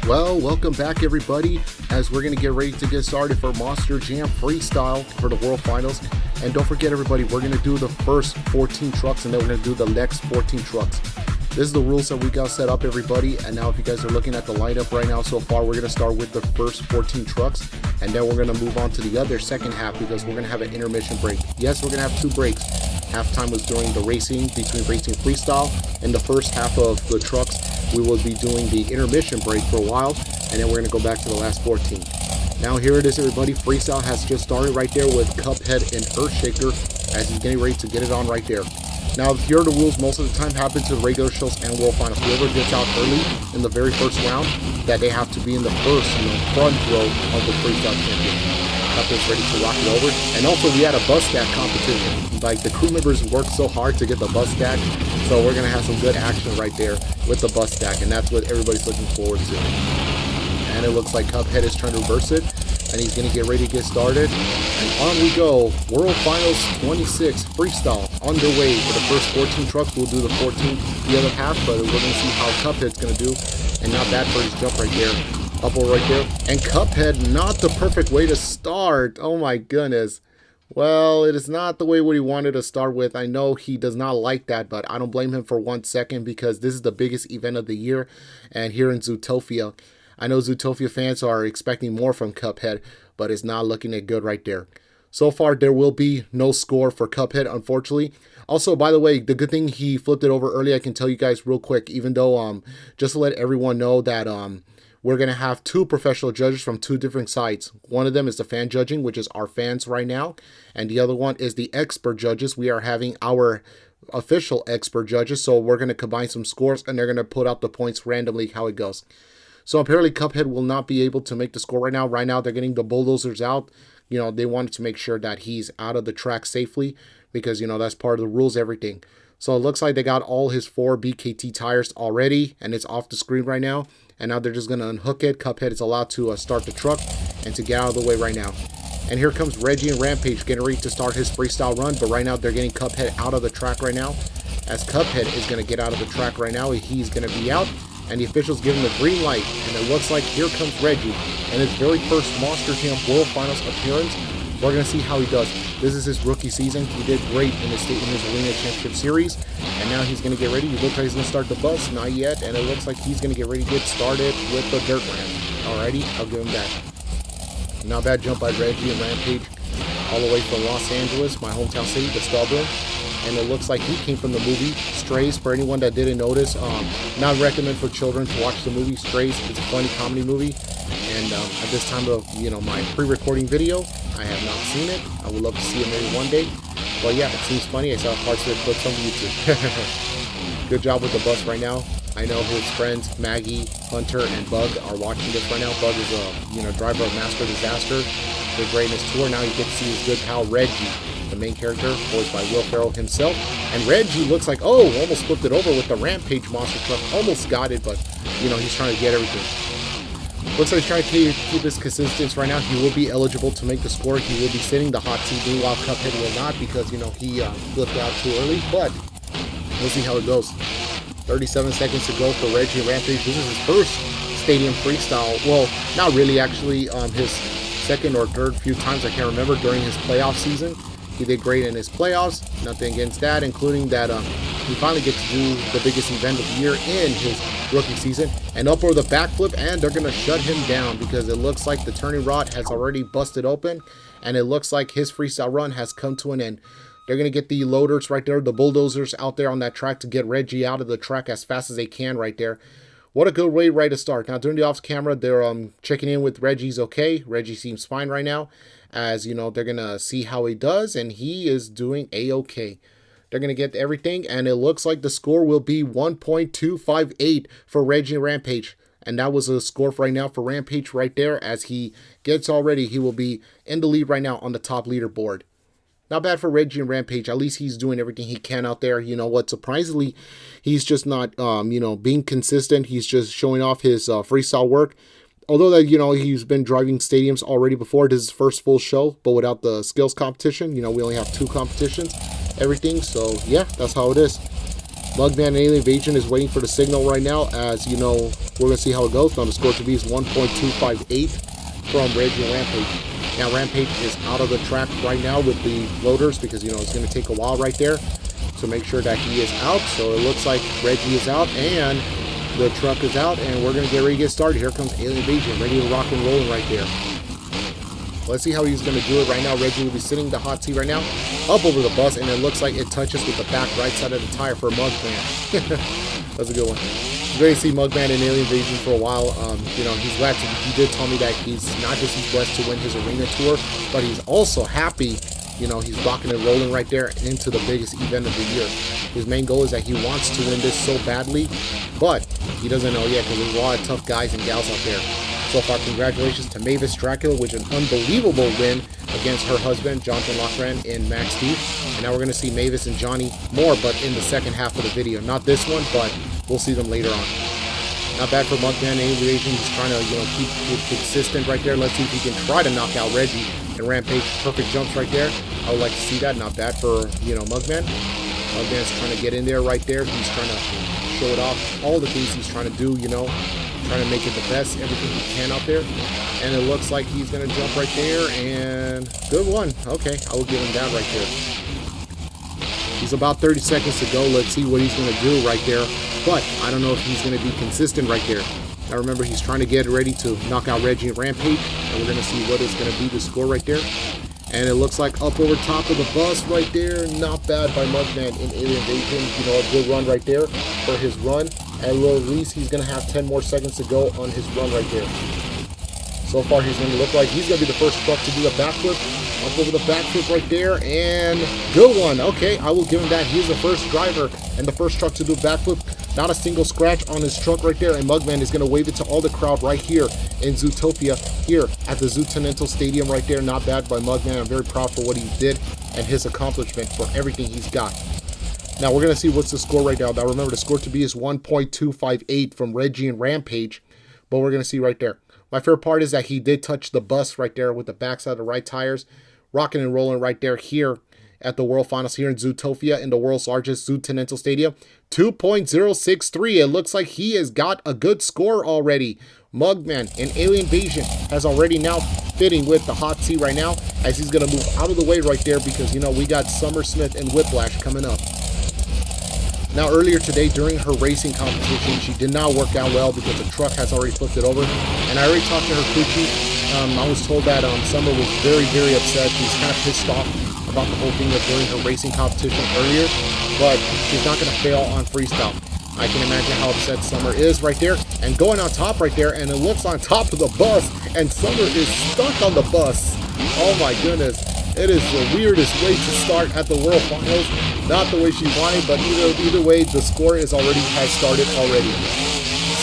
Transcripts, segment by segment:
Well, welcome back everybody, as we're going to get ready to get started for Monster Jam Freestyle for the World Finals. And don't forget everybody, we're going to do the first 14 trucks and then we're going to do the next 14 trucks. This is the rules that we got set up everybody, and now if you guys are looking at the lineup right now so far, we're going to start with the first 14 trucks and then we're going to move on to the other second half because we're going to have an intermission break. Yes, we're going to have 2 breaks. Halftime was during the racing, between racing freestyle. In the first half of the trucks, we will be doing the intermission break for a while, and then we're going to go back to the last 14. Now here it is everybody, freestyle has just started right there with Cuphead and Earthshaker as he's getting ready to get it on right there. Now here are the rules most of the time happen to the regular shows and World Finals. Whoever gets out early in the very first round, that they have to be in the first, front row of the freestyle champion. Cuphead's ready to rock it over. And also we had a bus stack competition. Like the crew members worked so hard to get the bus stack, so we're gonna have some good action right there with the bus stack, and that's what everybody's looking forward to. And it looks like Cuphead is trying to reverse it, and he's gonna get ready to get started. And on we go. World Finals 26 freestyle underway. For the first 14 trucks, we'll do the 14 the other half, but we're gonna see how Cuphead's gonna do. And not bad for his jump right there. Upper right there. And Cuphead, not the perfect way to start. Oh my goodness. Well, it is not the way what he wanted to start with. I know he does not like that, but I don't blame him for 1 second because this is the biggest event of the year. And here in Zootopia, I know Zootopia fans are expecting more from Cuphead, but it's not looking that good right there. So far, there will be no score for Cuphead, unfortunately. Also, by the way, the good thing he flipped it over early, I can tell you guys real quick, even though, just to let everyone know that, we're going to have 2 professional judges from 2 different sides. One of them is the fan judging, which is our fans right now. And the other one is the expert judges. We are having our official expert judges. So we're going to combine some scores and they're going to put out the points randomly how it goes. So apparently Cuphead will not be able to make the score right now. Right now they're getting the bulldozers out. They wanted to make sure that he's out of the track safely because, that's part of the rules, everything. So it looks like they got all his 4 BKT tires already and it's off the screen right now. And now they're just going to unhook it. Cuphead is allowed to start the truck and to get out of the way right now. And here comes Reggie and Rampage getting ready to start his freestyle run. But right now they're getting Cuphead out of the track right now. As Cuphead is going to get out of the track right now. He's going to be out. And the officials give him the green light. And it looks like here comes Reggie. And his very first Monster Jam World Finals appearance. We're going to see how he does. This is his rookie season. He did great in his Arena Championship Series. And now he's going to get ready. He looks like he's going to start the bus. Not yet. And it looks like he's going to get ready to get started with the dirt ramp. Alrighty, I'll give him that. Not bad jump by Reggie and Rampage. All the way from Los Angeles, my hometown city, the Stubborn. And it looks like he came from the movie Strays. For anyone that didn't notice, not recommend for children to watch the movie Strays. It's a funny comedy movie. And at this time of my pre-recording video, I have not seen it. I would love to see it maybe one day. But yeah, it seems funny. I saw parts of it clips on YouTube. Good job with the bus right now. I know his friends Maggie, Hunter, and Bug are watching this right now. Bug is a driver of Master Disaster. They're great in his tour. Now you get to see his good pal Reggie, the main character, voiced by Will Ferrell himself. And Reggie looks like, almost flipped it over with the Rampage monster truck. Almost got it, but he's trying to get everything. Looks like he's trying to keep his consistency right now. He will be eligible to make the score. He will be sitting the hot seat. Meanwhile, Cuphead will not because, he flipped out too early. But we'll see how it goes. 37 seconds to go for Reggie and Rampage. This is his first stadium freestyle. Well, not really, actually. His second or third few times, I can't remember, during his playoff season. He did great in his playoffs. Nothing against that, including that he finally gets to do the biggest event of the year in his rookie season. And up for the backflip, and they're going to shut him down because it looks like the turning rod has already busted open. And it looks like his freestyle run has come to an end. They're going to get the loaders right there, the bulldozers out there on that track to get Reggie out of the track as fast as they can right there. What a good way right to start. Now, during the off camera, they're checking in with Reggie's okay. Reggie seems fine right now. As, they're going to see how he does, and he is doing A-okay. They're going to get everything, and it looks like the score will be 1.258 for Reggie and Rampage. And that was a score right now for Rampage right there. As he gets already, he will be in the lead right now on the top leaderboard. Not bad for Reggie and Rampage. At least he's doing everything he can out there. You know what? Surprisingly, he's just not, being consistent. He's just showing off his freestyle work. Although that, he's been driving stadiums already before. This is his first full show, but without the skills competition. We only have 2 competitions, everything. So, yeah, that's how it is. Mugman and Alien Invasion is waiting for the signal right now. As you know, we're going to see how it goes. Now the score to be is 1.258 from Reggie and Rampage. Now Rampage is out of the track right now with the loaders because, you know, it's going to take a while right there to make sure that he is out. So it looks like Reggie is out and the truck is out, and we're going to get ready to get started. Here comes Alien Invasion, ready to rock and roll right there. Let's see how he's going to do it right now. Reggie will be sitting the hot seat right now, up over the bus, and it looks like it touches with the back right side of the tire for Mugman. That's a good one. You're going to see Mugman and Alien Invasion for a while. You know, he's glad to, he did tell me that he's not just he's blessed to win his arena tour, but he's also happy. You know, he's rocking and rolling right there into the biggest event of the year. His main goal is that he wants to win this so badly, but he doesn't know yet because there's a lot of tough guys and gals out there. So far, congratulations to Mavis Dracula, which is an unbelievable win against her husband, Jonathan Lochran, in Max D. And now we're going to see Mavis and Johnny more, but in the second half of the video. Not this one, but we'll see them later on. Not bad for Mugman and Alien Invasion. He's trying to, you know, keep consistent right there. Let's see if he can try to knock out Reggie and Rampage. Perfect jumps right there. I would like to see that. Not bad for, you know, Mugman. Mugman's trying to get in there right there. He's trying to show it off. All the things he's trying to do, you know, trying to make it the best, everything he can out there. And it looks like he's going to jump right there. And good one. Okay, I will give him that right there. He's about 30 seconds to go. Let's see what he's going to do right there. But I don't know if he's going to be consistent right there. Now remember, he's trying to get ready to knock out Reggie and Rampage. And we're going to see what is going to be the score right there. And it looks like up over top of the bus right there. Not bad by Mugman in Alien Invasion. You know, a good run right there for his run. And at least he's going to have 10 more seconds to go on his run right there. So far, he's going to look like he's going to be the first truck to do a backflip. Up over the backflip right there, and good one. Okay, I will give him that. He's the first driver and the first truck to do a backflip. Not a single scratch on his truck right there, and Mugman is going to wave it to all the crowd right here in Zootopia, here at the Zootopia Stadium right there. Not bad by Mugman. I'm very proud for what he did and his accomplishment for everything he's got. Now, we're going to see what's the score right now. Now, remember, the score to be is 1.258 from Reggie and Rampage, but we're going to see right there. My favorite part is that he did touch the bus right there with the backside of the right tires. Rocking and rolling right there here at the World Finals here in Zootopia in the world's largest Zootopia Stadium. 2.063. It looks like he has got a good score already. Mugman and Alien Invasion has already now fitting with the hot seat right now as he's going to move out of the way right there because, you know, we got Summer Smith and Whiplash coming up. Now, earlier today during her racing competition, she did not work out well because the truck has already flipped it over. And I already talked to her crew chief. I was told that Summer was very, very upset. She's kind of pissed off about the whole thing of during her racing competition earlier. But she's not going to fail on freestyle. I can imagine how upset Summer is right there. And going on top right there, and it looks on top of the bus. And Summer is stuck on the bus. Oh my goodness. It is the weirdest way to start at the World Finals. Not the way she wanted, but either way, the score has started already.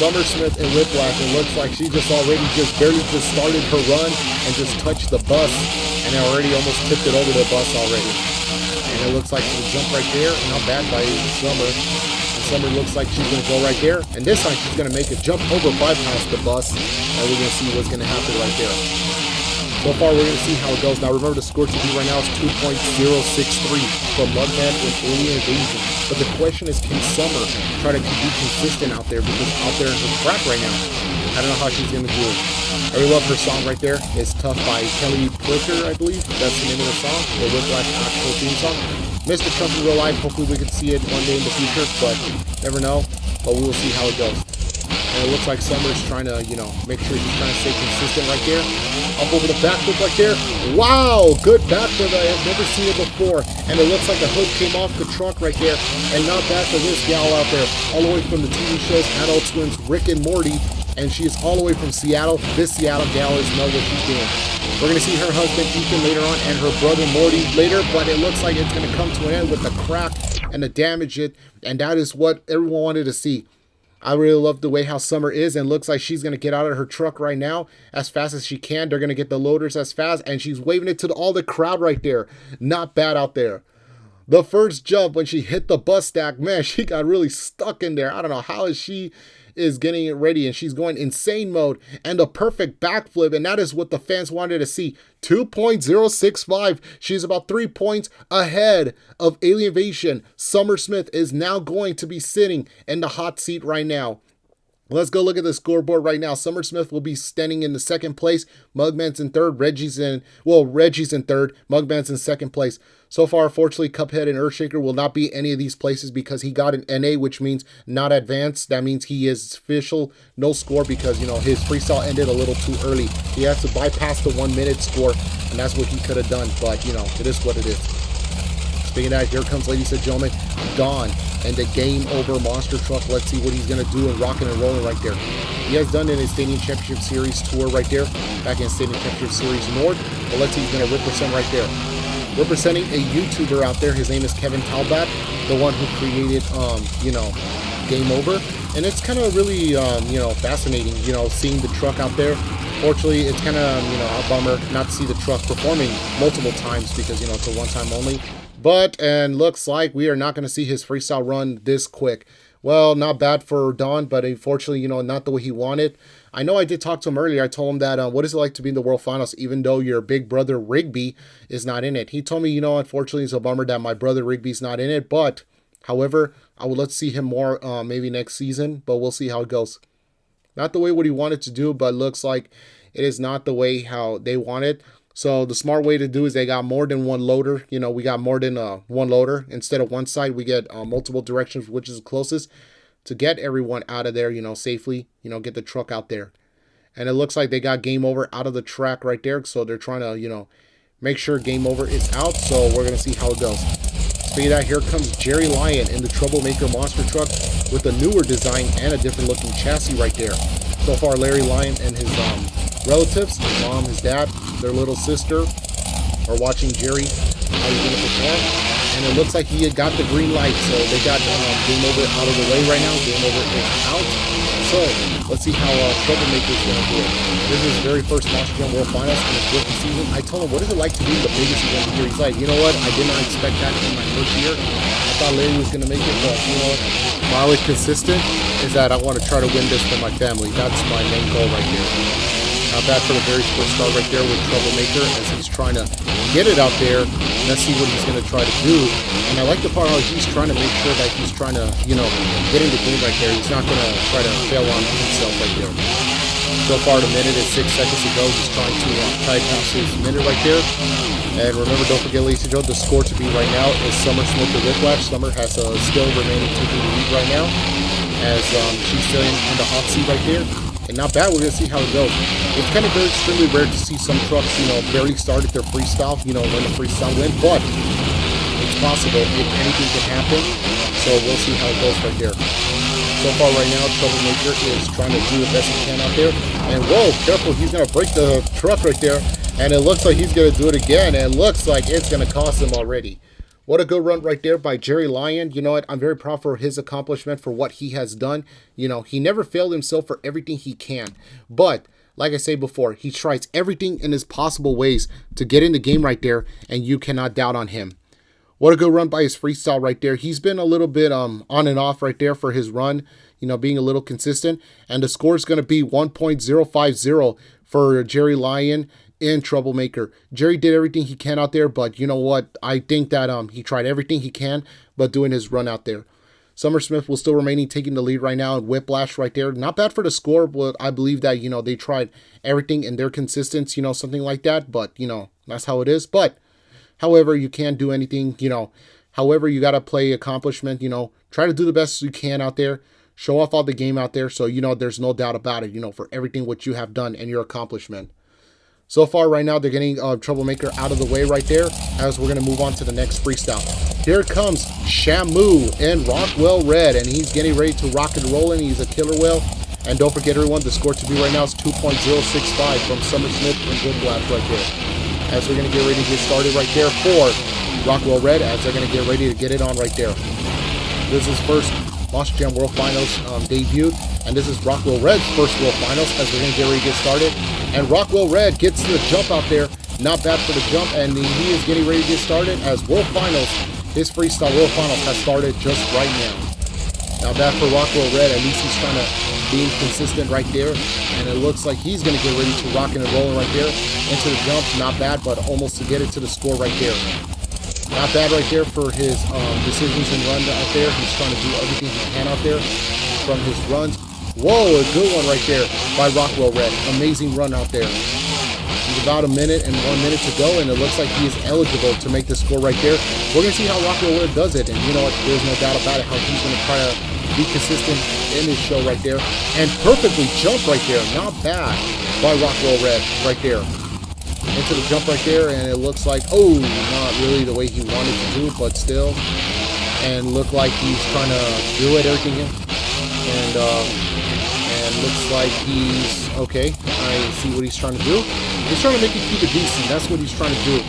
Summer Smith and Whiplash, it looks like she barely started her run and just touched the bus, and already almost tipped it over the bus already. And it looks like the jump right there, not bad by Summer. And Summer looks like she's going to go right there, and this time she's going to make a jump over, bypass the bus, and we're going to see what's going to happen right there. So far, we're going to see how it goes. Now, remember, the score to be right now is 2.063 from Mugman and Alien Invasion. But the question is, can Summer try to be consistent out there? Because out there in her track right now, I don't know how she's going to do it. I really love her song right there. It's Tough by Kelly Plicker, I believe. That's the name of the song. The Whiplash actual theme song. Mr. Trump in real life. Hopefully, we can see it one day in the future, but never know. But we will see how it goes. And it looks like Summer's trying to, you know, make sure she's trying to stay consistent right there. Up over the backflip right there. Wow, good backflip. I have never seen it before. And it looks like the hood came off the trunk right there. And not bad for this gal out there. All the way from the TV shows Adult Swim's Rick and Morty. And she is all the way from Seattle. This Seattle gal is know what she's doing. We're going to see her husband Ethan later on and her brother Morty later. But it looks like it's going to come to an end with the crack and the damage it. And that is what everyone wanted to see. I really love the way how Summer is, and looks like she's going to get out of her truck right now as fast as she can. They're going to get the loaders as fast, and she's waving it to all the crowd right there. Not bad out there. The first jump when she hit the bus stack, man, she got really stuck in there. I don't know how is she is getting it ready, and she's going insane mode and a perfect backflip, and that is what the fans wanted to see. 2.065. She's about 3 points ahead of Alien Invasion. Summer Smith is now going to be sitting in the hot seat right now. Let's go look at the scoreboard right now. Summer Smith will be standing in the second place. Mugman's in third. Reggie's in third. Mugman's in second place. So far, unfortunately, Cuphead and Earthshaker will not be any of these places because he got an NA, which means not advanced. That means he is official, no score, because, you know, his freestyle ended a little too early. He has to bypass the 1 minute score, and that's what he could have done. But, you know, it is what it is. Speaking of that, here comes, ladies and gentlemen, Don and the Game Over monster truck. Let's see what he's going to do and rocking and rolling right there. He has done in his Stadium Championship Series tour right there, back in Stadium Championship Series North. But let's see, he's going to represent right there. Representing a YouTuber out there. His name is Kevin Talbot, the one who created, you know, Game Over. And it's kind of really, you know, fascinating, you know, seeing the truck out there. Fortunately, it's kind of, you know, a bummer not to see the truck performing multiple times because, you know, it's a one-time only. But, and looks like we are not going to see his freestyle run this quick. Well, not bad for Don, but unfortunately, you know, not the way he wanted. I know I did talk to him earlier. I told him that, what is it like to be in the World Finals, even though your big brother Rigby is not in it? He told me, you know, unfortunately, it's a bummer that my brother Rigby's not in it. But, however, I would love to see him more maybe next season, but we'll see how it goes. Not the way what he wanted to do, but looks like it is not the way how they want it. So the smart way to do is they got more than one loader. You know, we got more than one loader. Instead of one side, we get multiple directions, which is closest to get everyone out of there, you know, safely, you know, get the truck out there. And it looks like they got Game Over out of the track right there. So they're trying to, you know, make sure Game Over is out. So we're going to see how it goes. Speaking of that, here comes Jerry Lion in the Troublemaker monster truck with a newer design and a different looking chassis right there. So far, Larry Lion and his relatives, his mom, his dad, their little sister, are watching Jerry, how he's going to perform. And it looks like he had got the green light, so they got Game Over out of the way right now. Game Over is out. So let's see how Troublemaker is going to do it. This is his very first Monster Jam World Finals in his rookie season. I told him, what is it like to be the biggest event of the year? He's like, you know what? I did not expect that in my first year. I thought Larry was going to make it, but you know what? My always consistent is that I want to try to win this for my family. That's my main goal right here. Not bad for the very first start right there with Troublemaker as he's trying to get it out there. Let's see what he's going to try to do. And I like the part how he's trying to make sure that he's trying to, you know, get in the game right there. He's not going to try to fail on himself right there. So far, the minute is 6 seconds to go. He's trying to pass his minute right there. And remember, don't forget, ladies and gentlemen, the score to be right now is Summer Smith to Whiplash. Summer has still remaining taking the lead right now as she's still in the hot seat right there. And not bad, we're going to see how it goes. It's kind of very extremely rare to see some trucks, you know, barely started their freestyle, you know, when the freestyle win, but it's possible. If anything can happen, so we'll see how it goes right there. So far right now, Troublemaker is trying to do the best he can out there. And whoa, careful, he's going to break the truck right there. And it looks like he's going to do it again. And it looks like it's going to cost him already. What a good run right there by Jerry Lion. You know what? I'm very proud for his accomplishment, for what he has done. You know, he never failed himself for everything he can. But, like I said before, he tries everything in his possible ways to get in the game right there, and you cannot doubt on him. What a good run by his freestyle right there. He's been a little bit on and off right there for his run, you know, being a little consistent. And the score is going to be 1.050 for Jerry Lion and Troublemaker. Jerry did everything he can out there, but you know what? I think that he tried everything he can, but doing his run out there. Summer Smith will still remaining taking the lead right now, and Whiplash right there. Not bad for the score, but I believe that, you know, they tried everything in their consistency, you know, something like that. But, you know, that's how it is. But, however, you can't do anything, you know. However, you got to play accomplishment, you know. Try to do the best you can out there. Show off all the game out there so, you know, there's no doubt about it, you know, for everything what you have done and your accomplishment. So far right now, they're getting Troublemaker out of the way right there as we're going to move on to the next freestyle. Here comes Shamu and Rockwell Red, and he's getting ready to rock and roll, and he's a killer whale. And don't forget, everyone, the score to be right now is 2.065 from Summer Smith and Whiplash right there. As we're going to get ready to get started right there for Rockwell Red, as they're going to get ready to get it on right there. This is first Monster Jam World Finals debut, and this is Rockwell Red's first World Finals as we're going to get ready to get started. And Rockwell Red gets the jump out there. Not bad for the jump, and he is getting ready to get started as World Finals. His freestyle World Finals has started just right now. Not bad for Rockwell Red. At least he's trying to being consistent right there. And it looks like he's going to get ready to rocking and rolling right there. Into the jump, not bad, but almost to get it to the score right there. Not bad right there for his decisions and run out there. He's trying to do everything he can out there from his runs. Whoa, a good one right there by Rockwell Red. Amazing run out there. He's about a minute and 1 minute to go, and it looks like he is eligible to make the score right there. We're going to see how Rockwell Red does it, and you know what, there's no doubt about it, how he's going to try to be consistent in his show right there. And perfectly jump right there. Not bad by Rockwell Red right there. Into the jump right there, and it looks like, oh, not really the way he wanted to do it, but still. And look like he's trying to do it, everything. And looks like he's, okay, I see what he's trying to do. He's trying to make it keep it decent. That's what he's trying to do.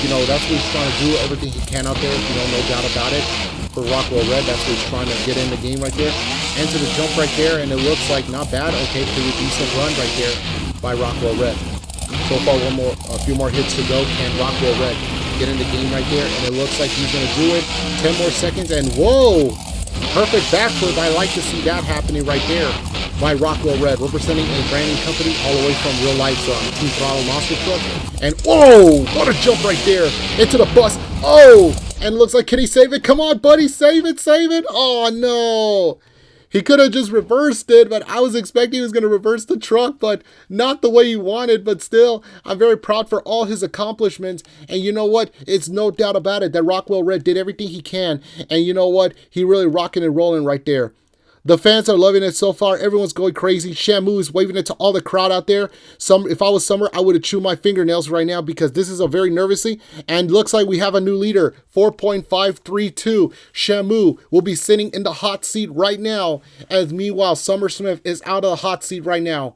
You know, that's what he's trying to do, everything he can out there, you know, no doubt about it. For Rockwell Red, that's what he's trying to get in the game right there. Into the jump right there, and it looks like not bad. Okay, pretty decent run right there by Rockwell Red. So far, a few more hits to go. Can Rockwell Red get in the game right there? And it looks like he's going to do it. 10 more seconds, and whoa! Perfect backflip. I like to see that happening right there by Rockwell Red, representing a branding company all the way from real life, Team Throttle Monster Truck. And whoa! What a jump right there into the bus. Oh! And looks like, can he save it? Come on, buddy, save it, save it. Oh, no. He could have just reversed it, but I was expecting he was going to reverse the truck, but not the way he wanted. But still, I'm very proud for all his accomplishments. And you know what? It's no doubt about it that Rockwell Red did everything he can. And you know what? He really rocking and rolling right there. The fans are loving it so far. Everyone's going crazy. Shamu is waving it to all the crowd out there. If I was Summer, I would have chewed my fingernails right now because this is a very nervously. And looks like we have a new leader, 4.532. Shamu will be sitting in the hot seat right now. As meanwhile, Summer Smith is out of the hot seat right now.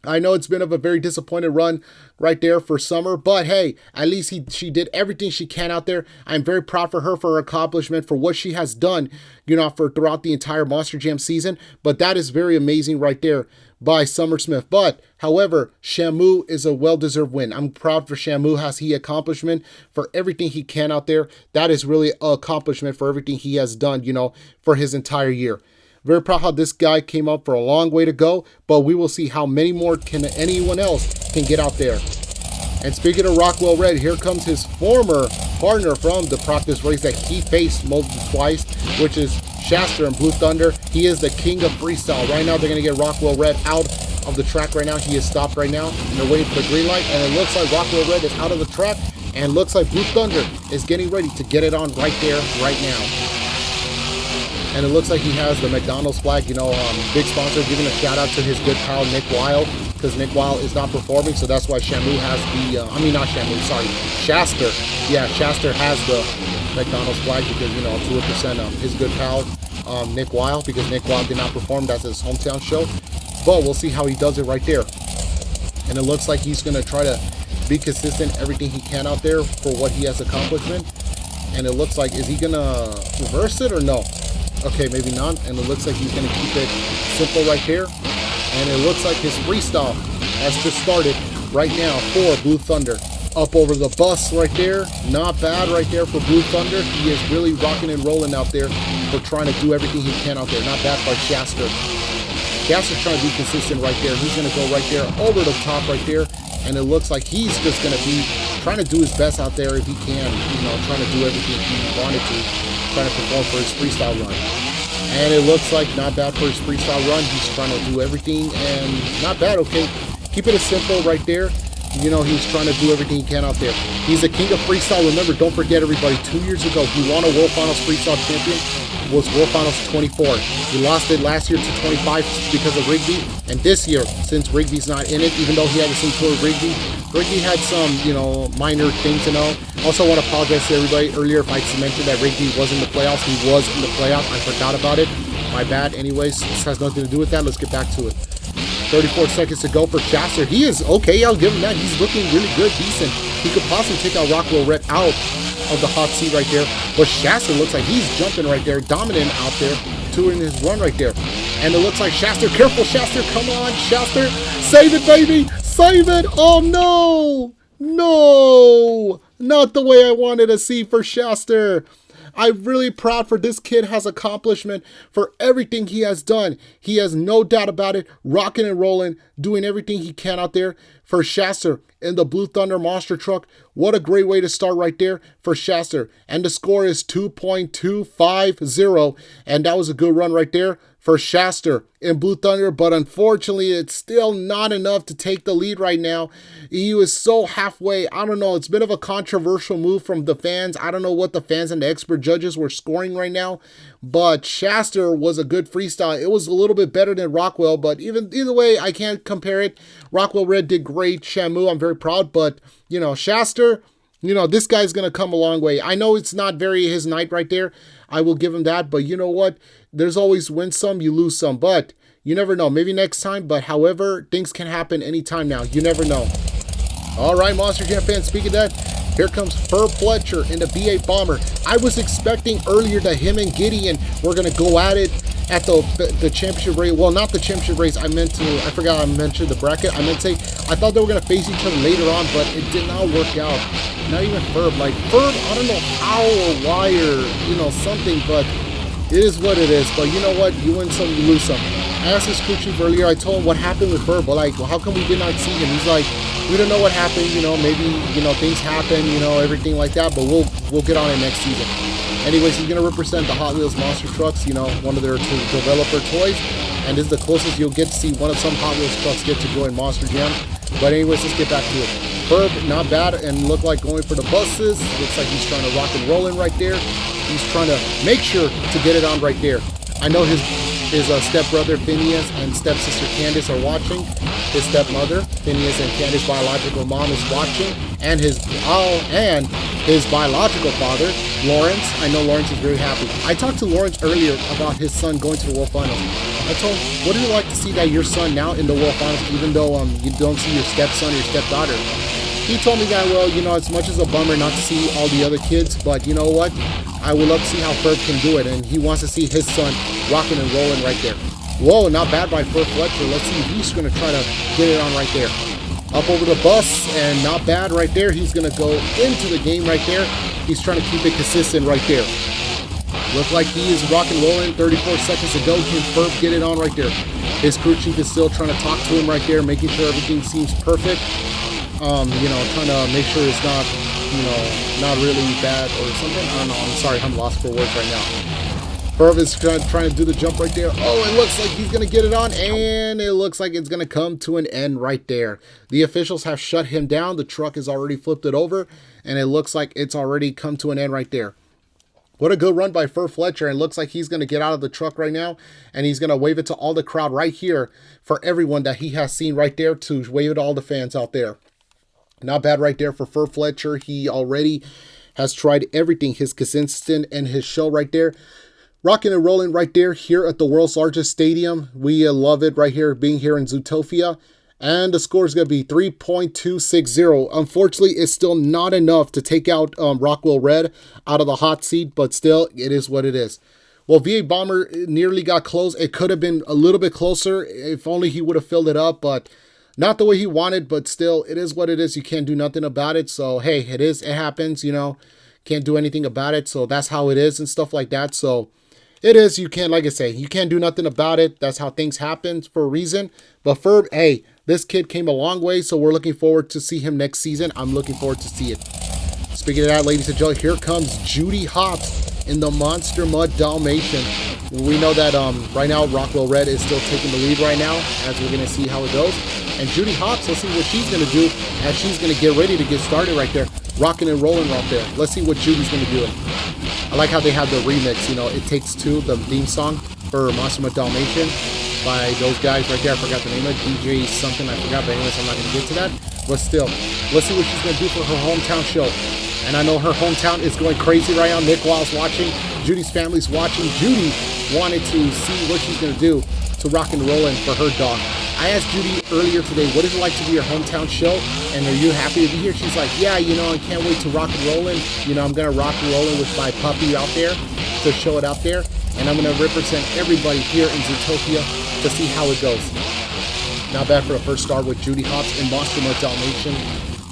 I know it's been a very disappointed run right there for Summer, but hey, at least she did everything she can out there. I'm very proud for her, for her accomplishment, for what she has done, you know, for throughout the entire Monster Jam season. But that is very amazing right there by Summer Smith. But however, Shamu is a well-deserved win. I'm proud for Shamu, has he accomplishment for everything he can out there. That is really an accomplishment for everything he has done, you know, for his entire year. Very proud how this guy came up for a long way to go, but we will see how many more can anyone else can get out there. And speaking of Rockwell Red, here comes his former partner from the practice race that he faced twice, which is Shaster and Blue Thunder. He is the king of freestyle. Right now, they're going to get Rockwell Red out of the track right now. He is stopped right now, and they're waiting for the green light, and it looks like Rockwell Red is out of the track, and looks like Blue Thunder is getting ready to get it on right there, right now. And it looks like he has the McDonald's flag, you know, big sponsor, giving a shout out to his good pal, Nick Weil, because Nick Weil is not performing, so that's why Shamu has the, not Shamu, sorry, Shaster. Yeah, Shaster has the McDonald's flag because, you know, to represent his good pal, Nick Weil, because Nick Weil did not perform. That's his hometown show. But we'll see how he does it right there. And it looks like he's going to try to be consistent, everything he can out there for what he has accomplishment. And it looks like, is he going to reverse it or no? Okay, maybe not. And it looks like he's going to keep it simple right here. And it looks like his freestyle has just started right now for Blue Thunder. Up over the bus right there. Not bad right there for Blue Thunder. He is really rocking and rolling out there for trying to do everything he can out there. Not bad by Shaster. Shaster's trying to be consistent right there. He's going to go right there over the top right there. And it looks like he's just going to be trying to do his best out there if he can. You know, trying to do everything he wanted to. Trying to perform for his freestyle run. And it looks like not bad for his freestyle run. He's trying to do everything and not bad, okay. Keep it as simple right there. You know, he's trying to do everything he can out there. He's a king of freestyle. Remember, don't forget everybody, 2 years ago, he won a World Finals freestyle champion. Was World Finals 24. He lost it last year to 25 because of Rigby. And this year, since Rigby's not in it, even though he had the same tour with Rigby had some, you know, minor things to know. Also want to apologize to everybody earlier if I mentioned that Rigby was in the playoffs. He was in the playoffs. I forgot about it. My bad. Anyways, this has nothing to do with that. Let's get back to it. 34 seconds to go for Shaster. He is okay. I'll give him that. He's looking really good, decent. He could possibly take out Rockwell Red out of the hot seat right there. But Shaster looks like he's jumping right there, dominant out there, touring his run right there. And it looks like Shaster, careful Shaster, come on, Shaster, save it, baby, save it. Oh no, no, not the way I wanted to see for Shaster. I'm really proud for this kid has accomplishment for everything he has done. He has no doubt about it, rocking and rolling, doing everything he can out there. For Shaster in the Blue Thunder Monster Truck, what a great way to start right there for Shaster. And the score is 2.250, and that was a good run right there for Shaster in Blue Thunder, but unfortunately, it's still not enough to take the lead right now. He was so halfway. I don't know. It's a bit of a controversial move from the fans. I don't know what the fans and the expert judges were scoring right now, but Shaster was a good freestyle. It was a little bit better than Rockwell, but either way, I can't compare it. Rockwell Red did great. Shamu, I'm very proud, but, you know, Shaster, you know, this guy's going to come a long way. I know it's not very his night right there. I will give him that, but you know what? There's always win some, you lose some, but you never know. Maybe next time, but however, things can happen anytime now. You never know. All right, Monster Jam fans, speaking of that, here comes Ferb Fletcher in the B8 Bomber. I was expecting earlier that him and Gideon were going to go at it at the championship race. Well, not the championship race. I forgot I mentioned the bracket. I meant to say, I thought they were going to face each other later on, but it did not work out. Not even Ferb. Like, Ferb, I don't know how or why or, you know, something, but it is what it is. But you know what? You win some, you lose some. I asked this crew chief earlier. I told him what happened with Ferb, but like, well, how come we did not see him? He's like, we don't know what happened. You know, maybe, you know, things happen, you know, everything like that, but we'll get on it next season. Anyways, he's going to represent the Hot Wheels Monster Trucks, you know, one of their developer toys. And this is the closest you'll get to see one of some Hot Wheels trucks get to join Monster Jam. But anyways, let's get back to it. Ferb, not bad, and looked like going for the buses. Looks like he's trying to rock and roll in right there. He's trying to make sure to get it on right there. I know his stepbrother Phineas and stepsister Candace are watching. His stepmother, Phineas, and Candace's biological mom is watching. And his biological father, Lawrence. I know Lawrence is very happy. I talked to Lawrence earlier about his son going to the World Finals. I told him, what is it like to see that your son now in the World Finals, even though you don't see your stepson or your stepdaughter? He told me that, well, you know, as much as a bummer not to see all the other kids, but you know what? I would love to see how Ferb can do it, and he wants to see his son rocking and rolling right there. Whoa, not bad by Ferb Fletcher. Let's see if he's going to try to get it on right there. Up over the bus, and not bad right there. He's going to go into the game right there. He's trying to keep it consistent right there. Looks like he is rock and rolling. 34 seconds to go. Can Ferb get it on right there? His crew chief is still trying to talk to him right there, making sure everything seems perfect. You know, trying to make sure it's not, you know, not really bad or something. I don't know. I'm sorry, I'm lost for words right now. Ferb is trying to do the jump right there. Oh, it looks like he's going to get it on, and it looks like it's going to come to an end right there. The officials have shut him down. The truck has already flipped it over, and it looks like it's already come to an end right there. What a good run by Ferb Fletcher, and it looks like he's going to get out of the truck right now, and he's going to wave it to all the crowd right here for everyone that he has seen right there to wave it to all the fans out there. Not bad right there for Ferb Fletcher. He already has tried everything. His consistent and his show right there. Rocking and rolling right there here at the world's largest stadium. We love it right here, being here in Zootopia. And the score is going to be 3.260. Unfortunately, it's still not enough to take out Rockwell Red out of the hot seat, but still, it is what it is. Well, V8 Bomber nearly got close. It could have been a little bit closer if only he would have filled it up, but not the way he wanted, but still, it is what it is. You can't do nothing about it. So, hey, it happens, you know. Can't do anything about it. So, that's how it is and stuff like that. So, it is. You can't, like I say, you can't do nothing about it. That's how things happen for a reason. But Ferb, hey, this kid came a long way. So, we're looking forward to see him next season. I'm looking forward to see it. Speaking of that, ladies and gentlemen, here comes Judy Hops in the Monster Mud Dalmatian. We know that right now Rockwell Red is still taking the lead right now, as we're going to see how it goes. And Judy Hops, let's see what she's going to do as she's going to get ready to get started right there. Rocking and rolling right there. Let's see what Judy's going to do. I like how they have the remix, you know, It Takes Two, the theme song for Monster Mud Dalmatian by those guys right there. I forgot the name of it. DJ something, I forgot, but anyways, I'm not going to get to that. But still, let's see what she's going to do for her hometown show. And I know her hometown is going crazy right now. Nick Wild's watching. Judy's family's watching. Judy wanted to see what she's going to do to rock and rollin' for her dog. I asked Judy earlier today, what is it like to be your hometown show? And are you happy to be here? She's like, yeah, you know, I can't wait to rock and rollin'. You know, I'm going to rock and rollin' with my puppy out there to show it out there. And I'm going to represent everybody here in Zootopia to see how it goes. Not bad for the first start with Judy Hops in Monster Mud Dalmatian.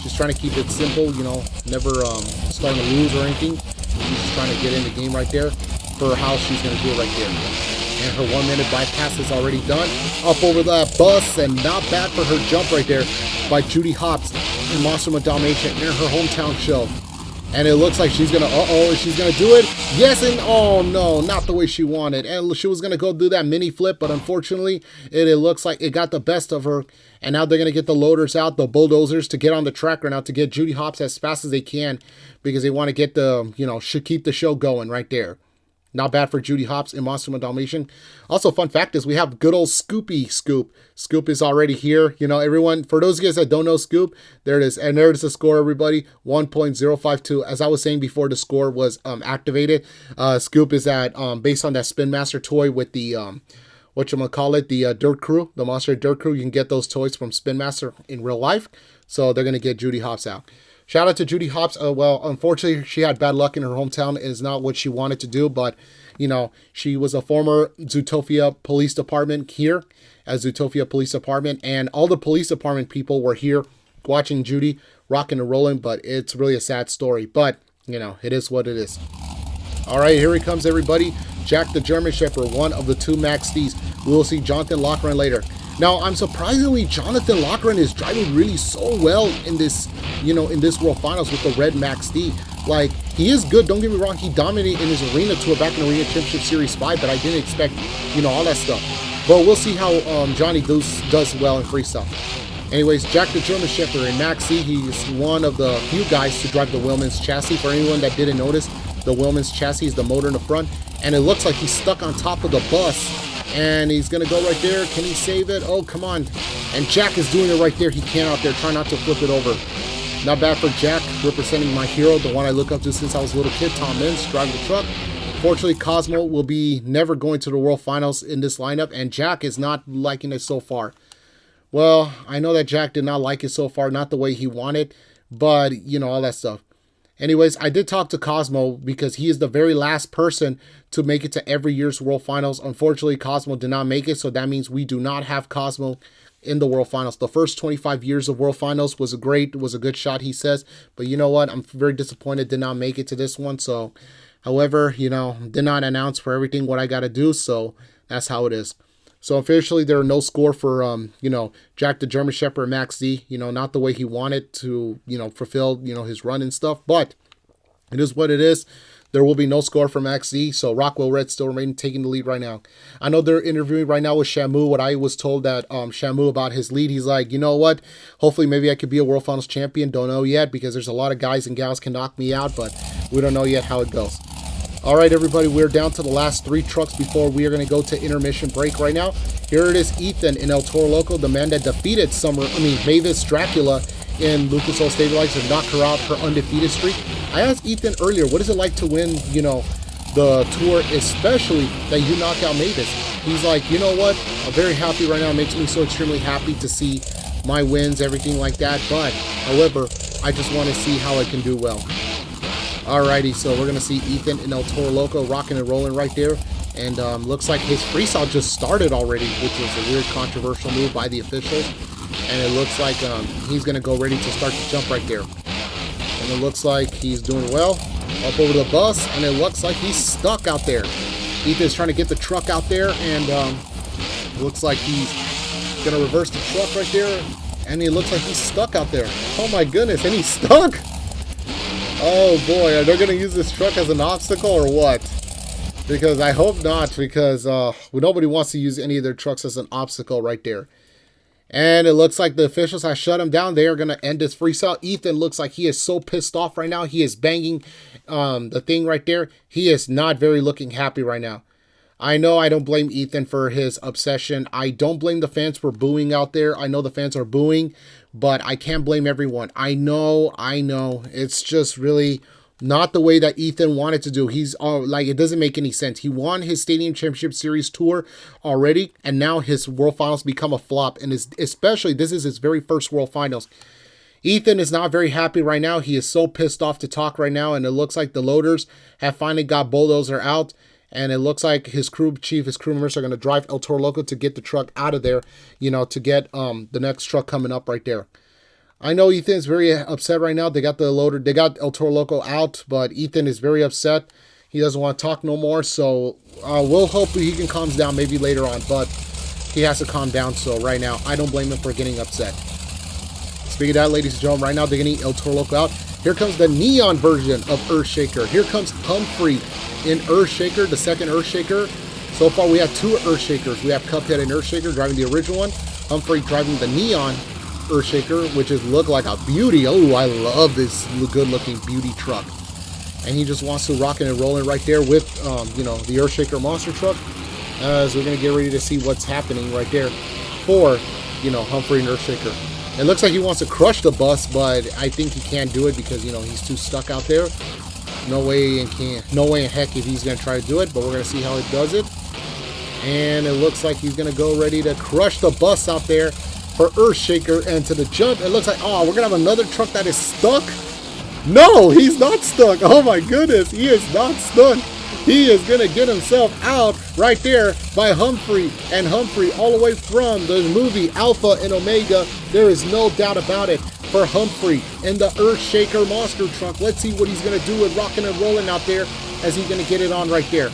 She's trying to keep it simple, you know, never starting to lose or anything. She's just trying to get in the game right there for how she's going to do it right there. And her 1 minute bypass is already done. Up over that bus, and not bad for her jump right there by Judy Hopps in Monster Dalmatian in her hometown show. And it looks like she's gonna, she's gonna do it. Yes, and oh no, not the way she wanted. And she was gonna go do that mini flip, but unfortunately, it looks like it got the best of her. And now they're gonna get the loaders out, the bulldozers, to get on the track right now to get Judy Hopps as fast as they can, because they want to get the, should keep the show going right there. Not bad for Judy Hopps in Monster Dalmatian. Also, fun fact is we have good old Scoopy Scoop. Scoop is already here. Everyone, for those of you guys that don't know Scoop, there it is. And there is the score, everybody, 1.052. As I was saying before the score was activated, Scoop is at, based on that Spin Master toy with the, the Dirt Crew, the Monster Dirt Crew. You can get those toys from Spin Master in real life. So they're going to get Judy Hopps out. Shout out to Judy Hopps. Well, unfortunately, she had bad luck in her hometown. It is not what she wanted to do, but, she was a former Zootopia Police Department here at Zootopia Police Department, and all the police department people were here watching Judy rocking and rolling, but it's really a sad story. But, it is what it is. All right, here he comes, everybody. Jack the German Shepherd, one of the 2 Max D's. We will see Jonathan Loughran later. Now, I'm surprisingly, Jonathan Loughran is driving really so well in this, in this World Finals with the red Max D. Like, he is good, don't get me wrong. He dominated in his arena tour back in Arena Championship Series 5, but I didn't expect, all that stuff. But we'll see how Johnny does well in freestyle. Anyways, Jack the German Shepherd in Max D, he's one of the few guys to drive the Willmans chassis. For anyone that didn't notice, the Willmans chassis is the motor in the front, and it looks like he's stuck on top of the bus. And he's going to go right there. Can he save it? Oh, come on. And Jack is doing it right there. He can out there. Try not to flip it over. Not bad for Jack, representing my hero, the one I look up to since I was a little kid, Tom Mintz, driving the truck. Fortunately, Cosmo will be never going to the World Finals in this lineup, and Jack is not liking it so far. Well, I know that Jack did not like it so far, not the way he wanted, but, all that stuff. Anyways, I did talk to Cosmo because he is the very last person to make it to every year's World Finals. Unfortunately, Cosmo did not make it, so that means we do not have Cosmo in the World Finals. The first 25 years of World Finals was a good shot, he says. But you know what? I'm very disappointed did not make it to this one. So, however, did not announce for everything what I got to do, so that's how it is. So officially, there are no score for, Jack the German Shepherd Max D, not the way he wanted to, fulfill, his run and stuff. But it is what it is. There will be no score for Max D. So Rockwell Red still remaining taking the lead right now. I know they're interviewing right now with Shamu. What I was told that Shamu about his lead, he's like, you know what? Hopefully maybe I could be a World Finals champion. Don't know yet because there's a lot of guys and gals can knock me out, but we don't know yet how it goes. All right, everybody, we're down to the last 3 trucks before we are going to go to intermission break right now. Here it is, Ethan in El Toro Loco, the man that defeated Mavis Dracula in Lucas Oil Stabilizer and knocked her out her undefeated streak. I asked Ethan earlier, what is it like to win, the tour, especially that you knock out Mavis? He's like, you know what? I'm very happy right now. It makes me so extremely happy to see my wins, everything like that. But, however, I just want to see how I can do well. Alrighty, so we're going to see Ethan in El Toro Loco rocking and rolling right there. And looks like his freestyle just started already, which was a weird controversial move by the officials. And it looks like he's going to go ready to start the jump right there. And it looks like he's doing well. Up over the bus, and it looks like he's stuck out there. Ethan's trying to get the truck out there, and looks like he's going to reverse the truck right there. And it looks like he's stuck out there. Oh my goodness, and he's stuck! Oh boy, are they going to use this truck as an obstacle or what? Because I hope not, because nobody wants to use any of their trucks as an obstacle right there. And it looks like the officials have shut him down. They are going to end this freestyle. Ethan looks like he is so pissed off right now. He is banging the thing right there. He is not very looking happy right now. I know I don't blame Ethan for his obsession. I don't blame the fans for booing out there. I know the fans are booing, but I can't blame everyone. I know. It's just really not the way that Ethan wanted to do. He's like, it doesn't make any sense. He won his Stadium Championship Series tour already, and now his World Finals become a flop. And especially, this is his very first World Finals. Ethan is not very happy right now. He is so pissed off to talk right now, and it looks like the loaders have finally got Bulldozer out. And it looks like his crew chief, his crew members are going to drive El Toro Loco to get the truck out of there, to get the next truck coming up right there. I know Ethan's very upset right now. They got the loader, they got El Toro Loco out, but Ethan is very upset. He doesn't want to talk no more, so we'll hope he can calm down maybe later on, but he has to calm down, so right now, I don't blame him for getting upset. Speaking of that, ladies and gentlemen, right now they're getting El Toro Loco out. Here comes the neon version of Earthshaker. Here comes Humphrey in Earthshaker, the second Earthshaker. So far, we have 2 Earthshakers. We have Cuphead and Earthshaker driving the original one. Humphrey driving the neon Earthshaker, which is look like a beauty. Oh, I love this good-looking beauty truck. And he just wants to rock it and roll it right there with, you know, the Earthshaker monster truck. As we're going to get ready to see what's happening right there for, you know, Humphrey and Earthshaker. It looks like he wants to crush the bus, but I think he can't do it because, you know, he's too stuck out there. No way in heck if he's going to try to do it, but we're going to see how he does it. And it looks like he's going to go ready to crush the bus out there for Earthshaker. And to the jump, it looks like, oh, we're going to have another truck that is stuck. No, he's not stuck. Oh my goodness, he is not stuck. He is going to get himself out right there by Humphrey. And Humphrey all the way from the movie Alpha and Omega. There is no doubt about it for Humphrey in the Earthshaker monster truck. Let's see what he's going to do with rocking and rolling out there as he's going to get it on right there.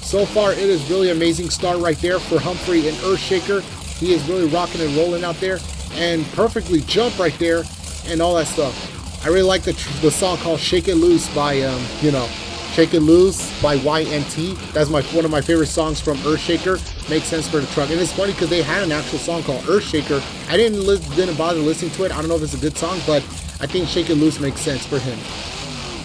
So far, it is really amazing start right there for Humphrey and Earthshaker. He is really rocking and rolling out there and perfectly jump right there and all that stuff. I really like the song called Shake It Loose by, you know, Shake It Loose by YNT. That's one of my favorite songs from Earthshaker. Makes sense for the truck. And it's funny because they had an actual song called Earthshaker. I didn't bother listening to it. I don't know if it's a good song, but I think Shake It Loose makes sense for him.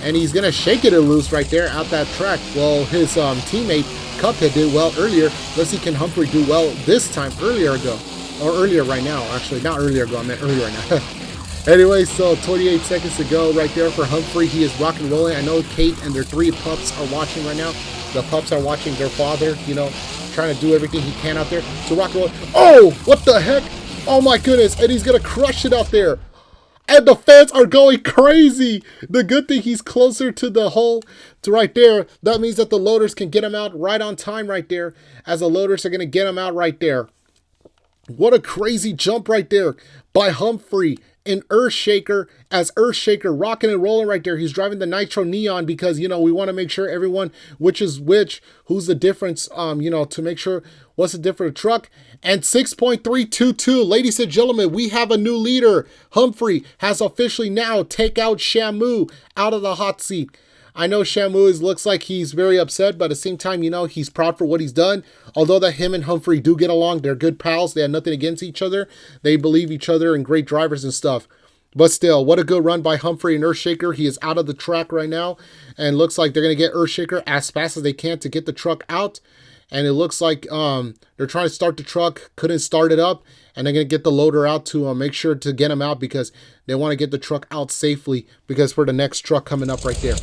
And he's going to shake it loose right there out that track. Well, his teammate Cuphead did well earlier. Let's see, can Humphrey do well this time earlier right now. Actually, not earlier ago. I meant earlier right now. Anyway, so 28 seconds to go right there for Humphrey. He is rock and rolling. I know Kate and their 3 pups are watching right now. The pups are watching their father, you know, trying to do everything he can out there to rock and roll. Oh, what the heck? Oh my goodness. And he's going to crush it out there. And the fans are going crazy. The good thing he's closer to the hole to right there. That means that the loaders can get him out right on time right there. As the loaders are going to get him out right there. What a crazy jump right there by Humphrey in Earthshaker, as Earthshaker rocking and rolling right there. He's driving the Nitro Neon because, you know, we want to make sure everyone, which is which, who's the difference, you know, to make sure what's the different truck. And 6.322, ladies and gentlemen, we have a new leader. Humphrey has officially now taken out Shamu out of the hot seat. I know Shamu looks like he's very upset, but at the same time, you know, he's proud for what he's done. Although that him and Humphrey do get along, they're good pals. They have nothing against each other. They believe each other and great drivers and stuff. But still, what a good run by Humphrey and Earthshaker. He is out of the track right now. And looks like they're going to get Earthshaker as fast as they can to get the truck out. And it looks like they're trying to start the truck, couldn't start it up. And they're going to get the loader out to make sure to get him out because they want to get the truck out safely because for the next truck coming up right there.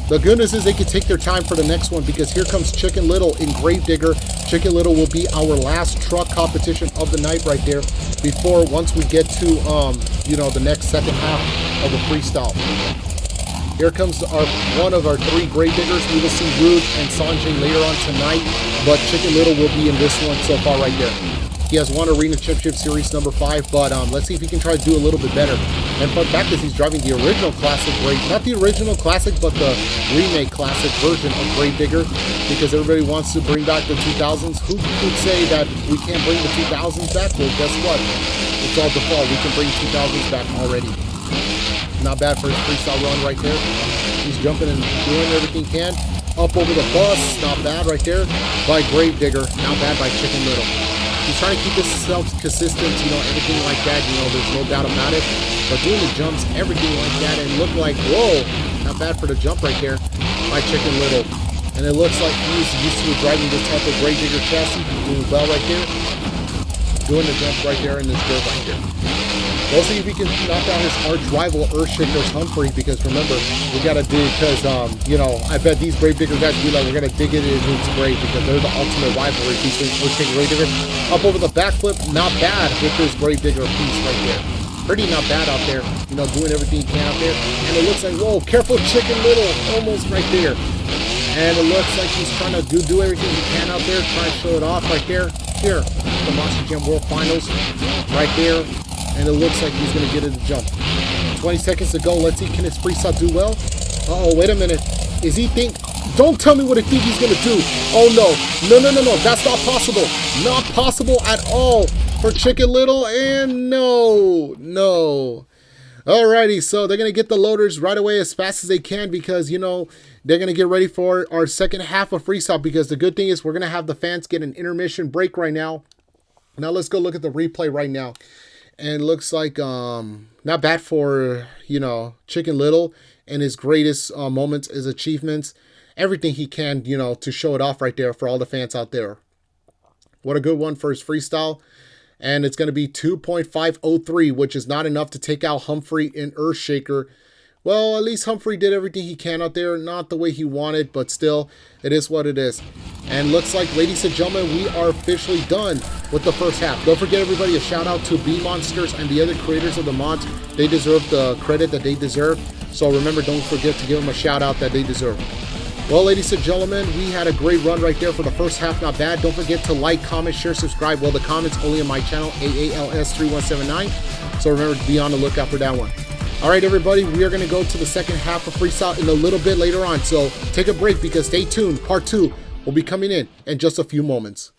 The good news is they can take their time for the next one because here comes Chicken Little in Gravedigger. Chicken Little will be our last truck competition of the night right there before once we get to, you know, the next second half of the freestyle. Here comes one of our 3 Gravediggers. We will see Rude and Sanjay later on tonight, but Chicken Little will be in this one so far right there. He has won Arena Championship Series number 5, but let's see if he can try to do a little bit better. And fun fact is he's driving the original classic not the original classic, but the remake classic version of Gravedigger because everybody wants to bring back the 2000s. Who could say that we can't bring the 2000s back? Well, guess what? It's all default. We can bring 2000s back already. Not bad for his freestyle run right there. He's jumping and doing everything he can. Up over the bus. Not bad right there by Gravedigger. Not bad by Chicken Little. He's trying to keep himself consistent, you know, everything like that, you know, there's no doubt about it. But doing the jumps, everything like that, and look like, whoa, not bad for the jump right there by Chicken Little. And it looks like he's used to driving this type of Gravedigger chassis. He's doing well right there. Doing the jump right there in this dirt right there. We'll see if he can knock down his arch rival, Earthshaker's Humphrey, because remember, we got to dig, because, you know, I bet these Gravedigger guys will be like, we're going to dig it into its grave, because they're the ultimate rivalry between Earthshaker and Gravedigger. Up over the backflip, not bad with this Gravedigger piece right there. Pretty not bad out there, you know, doing everything he can out there. And it looks like, whoa, careful Chicken Little, almost right there. And it looks like he's trying to do everything he can out there, trying to show it off right there. Here, the Monster Jam World Finals, right there. And it looks like he's going to get it to jump. 20 seconds to go. Let's see, can his freestyle do well? Uh-oh, wait a minute. Is he think... Don't tell me what I think he's going to do. Oh, no. No, no, no, no. That's not possible. Not possible at all for Chicken Little. And no. No. Alrighty, so they're going to get the loaders right away as fast as they can because, you know, they're going to get ready for our second half of freestyle because the good thing is we're going to have the fans get an intermission break right now. Now let's go look at the replay right now. And it looks like not bad for, you know, Chicken Little and his greatest moments, his achievements, everything he can, you know, to show it off right there for all the fans out there. What a good one for his freestyle. And it's going to be 2.503, which is not enough to take out Humphrey and Earthshaker. Well, at least Humphrey did everything he can out there. Not the way he wanted, but still, it is what it is. And looks like, ladies and gentlemen, we are officially done with the first half. Don't forget, everybody, a shout out to Beammonsters and the other creators of the mods. They deserve the credit that they deserve. So remember, don't forget to give them a shout out that they deserve. Well, ladies and gentlemen, we had a great run right there for the first half. Not bad. Don't forget to like, comment, share, subscribe. Well, the comments only on my channel, AALS3179. So remember to be on the lookout for that one. All right, everybody, we are going to go to the second half of freestyle in a little bit later on. So take a break because stay tuned. Part 2 will be coming in just a few moments.